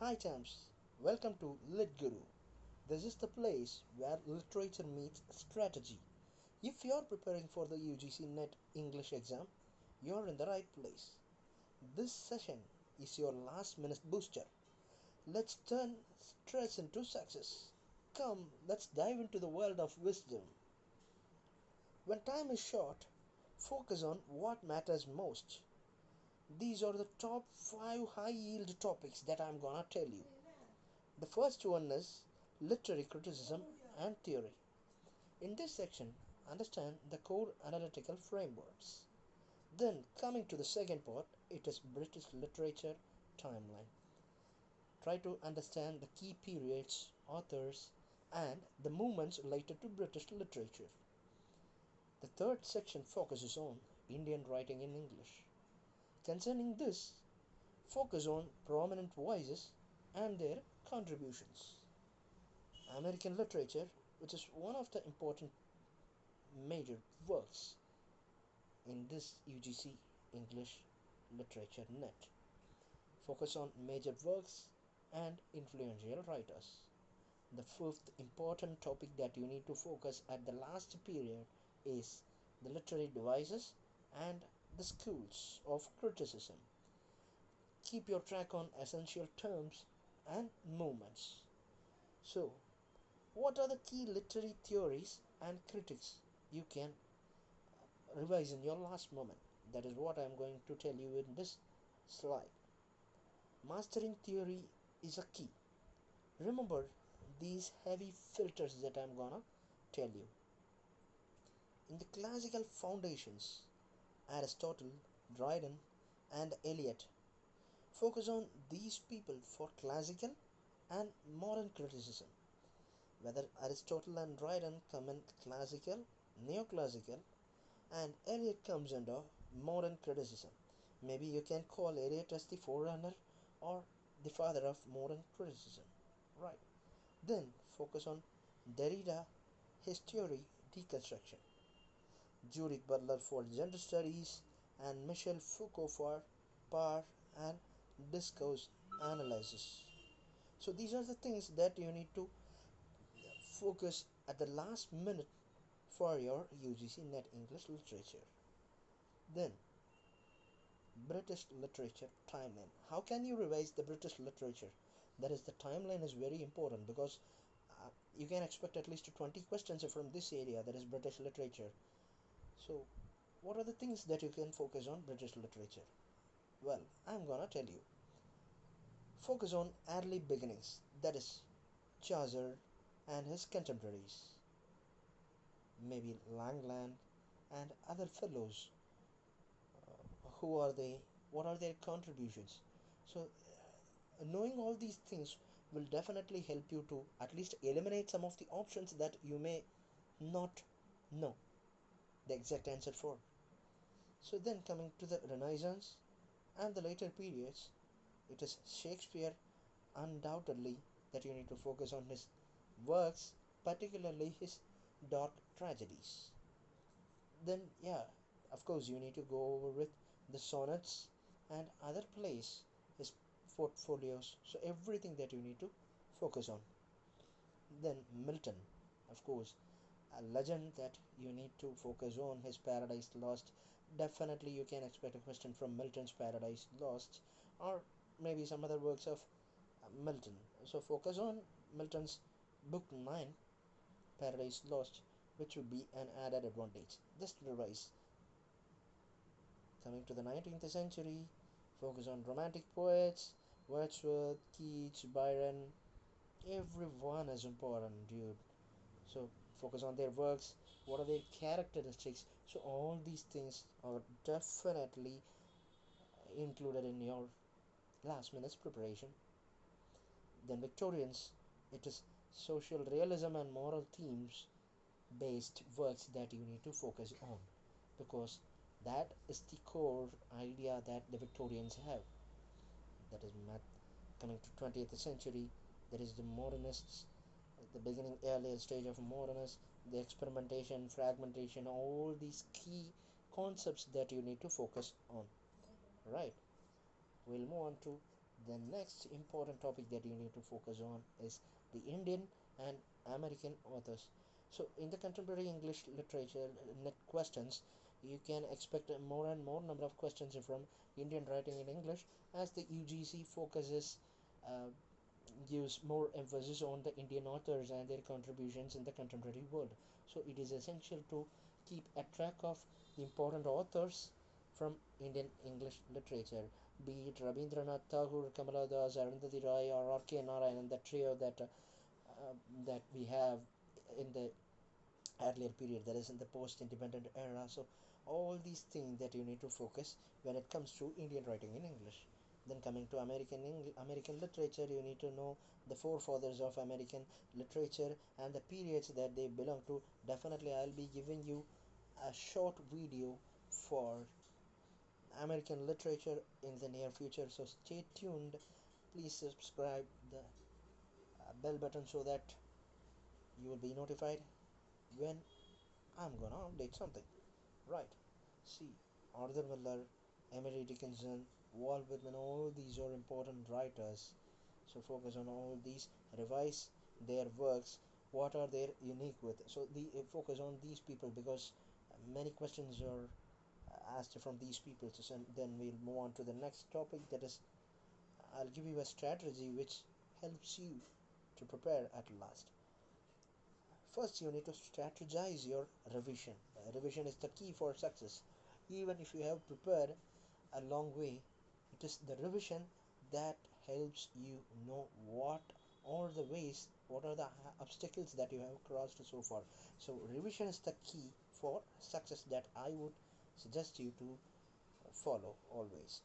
Hi champs, welcome to LitGuru. This is the place where literature meets strategy. If you're preparing for the UGC NET English exam, you're in the right place. This session is your last minute booster. Let's turn stress into success. Come, let's dive into the world of wisdom. When time is short, focus on what matters most. These are the top 5 high yield topics that I'm gonna tell you. The first one is literary criticism and theory. In this section, understand the core analytical frameworks. Then, coming to the second part, it is British literature timeline. Try to understand the key periods, authors, and the movements related to British literature. The third section focuses on Indian writing in English. Concerning this, focus on prominent voices and their contributions. American literature, which is one of the important major works in this UGC English Literature Net. Focus on major works and influential writers. The fifth important topic that you need to focus at the last period is the literary devices and the schools of criticism. Keep your track on essential terms and movements. So, what are the key literary theories and critics you can revise in your last moment? That is what I am going to tell you in this slide. Mastering theory is a key. Remember these heavy filters that I am gonna tell you. In the classical foundations, Aristotle, Dryden, and Eliot. Focus on these people for classical and modern criticism. Whether Aristotle and Dryden come in classical, neoclassical, and Eliot comes under modern criticism. Maybe you can call Eliot as the forerunner or the father of modern criticism. Right. Then focus on Derrida, his theory deconstruction. Judith Butler for gender studies and Michel Foucault for power and discourse analysis. So these are the things that you need to focus at the last minute for your UGC NET English literature. Then British literature timeline. How can you revise the British literature? That is, the timeline is very important because you can expect at least 20 questions from this area, that is British literature. So what are the things that you can focus on British literature? Well, I'm gonna tell you. Focus on early beginnings, that is Chaucer and his contemporaries, maybe Langland and other fellows. Who are they? What are their contributions? So knowing all these things will definitely help you to at least eliminate some of the options that you may not know the exact answer for. So then, coming to the Renaissance and the later periods, it is Shakespeare undoubtedly that you need to focus on his works, particularly his dark tragedies. Then, yeah, of course, you need to go over with the sonnets and other plays, his portfolios, so everything that you need to focus on. Then, Milton, of course, a legend that you need to focus on, his Paradise Lost. Definitely, you can expect a question from Milton's Paradise Lost, or maybe some other works of Milton. So focus on Milton's book 9, Paradise Lost, which would be an added advantage. Just revise. Coming to the 19th century, focus on romantic poets, Wordsworth, Keats, Byron. Everyone is important, dude. So focus on their works. What are their characteristics? So all these things are definitely included in your last minute's preparation. Then Victorians, it is social realism and moral themes based works that you need to focus on, because that is the core idea that the Victorians have. That is math. Coming to 20th century, there is the modernists at the beginning, earlier stage of modernists, the experimentation, fragmentation, all these key concepts that you need to focus on. Right, we'll move on to The next important topic that you need to focus on is the Indian and American authors. So in the contemporary English literature net questions, you can expect a more and more number of questions from Indian writing in English, as the UGC focuses uh, gives more emphasis on the Indian authors and their contributions in the contemporary world. So it is essential to keep a track of the important authors from Indian English literature, be it Rabindranath Tagore, Kamala Das, Arundhati Roy, or R.K. Narayan, the trio that we have in the earlier period, that is in the post-independent era. So all these things that you need to focus when it comes to Indian writing in English. Then coming to American literature, you need to know the forefathers of American literature and the periods that they belong to. Definitely I'll be giving you a short video for American literature in the near future, so stay tuned. Please subscribe the bell button so that you will be notified when I'm gonna update something. Right. See, Arthur Miller, Emily Dickinson, Walt Whitman, all these are important writers. So focus on all these, revise their works. What are their unique with? So the focus on these people, because many questions are asked from these people. So then we'll move on to the next topic. That is, I'll give you a strategy which helps you to prepare at last. First, you need to strategize your revision. Revision is the key for success. Even if you have prepared a long way, it is the revision that helps you know what are the ways, what are the obstacles that you have crossed so far. So revision is the key for success that I would suggest you to follow always.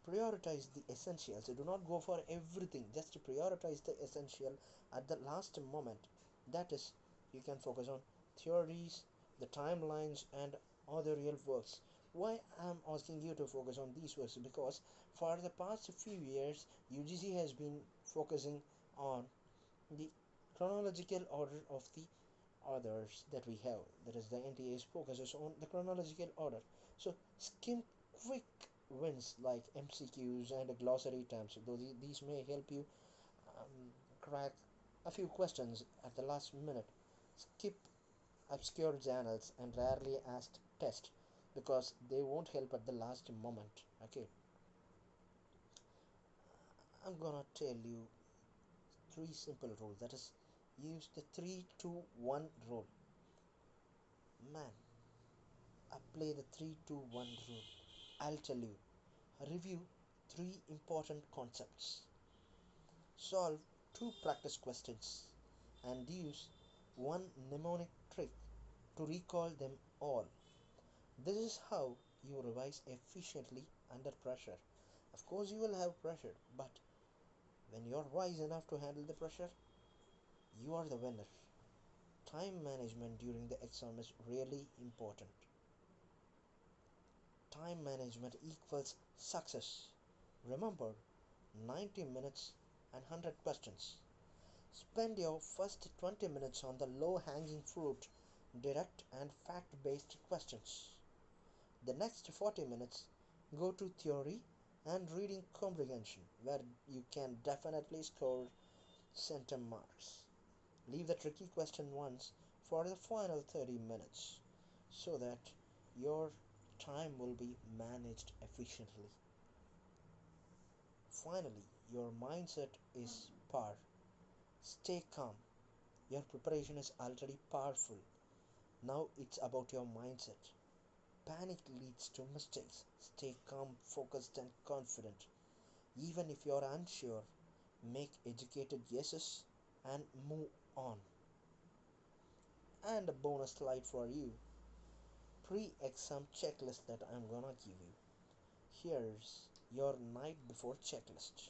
Prioritize the essentials. Do not go for everything, just prioritize the essential at the last moment. That is, you can focus on theories, the timelines, and other real works. Why I'm asking you to focus on these works? Because for the past few years UGC has been focusing on the chronological order of the authors that we have. That is, the NTA's focuses on the chronological order. So skim quick wins like MCQs and glossary terms, though these may help you crack a few questions at the last minute. Skip obscure journals and rarely asked tests, because they won't help at the last moment. Okay, I'm gonna tell you three simple rules. That is, use the 3-2-1 rule. Man, apply the 3-2-1 rule. I'll tell you. Review three important concepts. Solve two practice questions and use one mnemonic trick to recall them all. This is how you revise efficiently under pressure. Of course, you will have pressure, but when you're wise enough to handle the pressure, you are the winner. Time management during the exam is really important. Time management equals success. Remember, 90 minutes and 100 questions. Spend your first 20 minutes on the low hanging fruit, direct and fact based questions. The next 40 minutes go to theory and reading comprehension, where you can definitely score center marks. Leave the tricky question ones for the final 30 minutes so that your time will be managed efficiently. Finally, your mindset is par. Stay calm. Your preparation is already powerful. Now it's about your mindset. Panic leads to mistakes. Stay calm, focused, and confident. Even if you're unsure, make educated guesses and move on. And a bonus slide for you, pre-exam checklist that I'm gonna give you. Here's your night before checklist.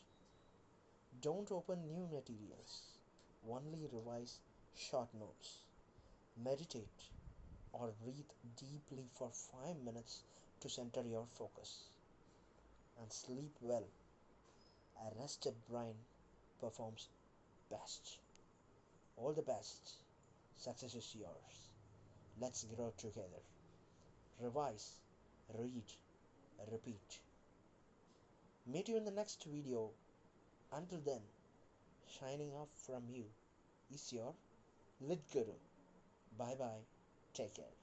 Don't open new materials. Only revise short notes. Meditate or breathe deeply for 5 minutes to center your focus. And sleep well. A rested brain performs best. All the best. Success is yours. Let's grow together. Revise, read, repeat. Meet you in the next video Until then, shining off from you is your LitGuru. Bye bye. Take care.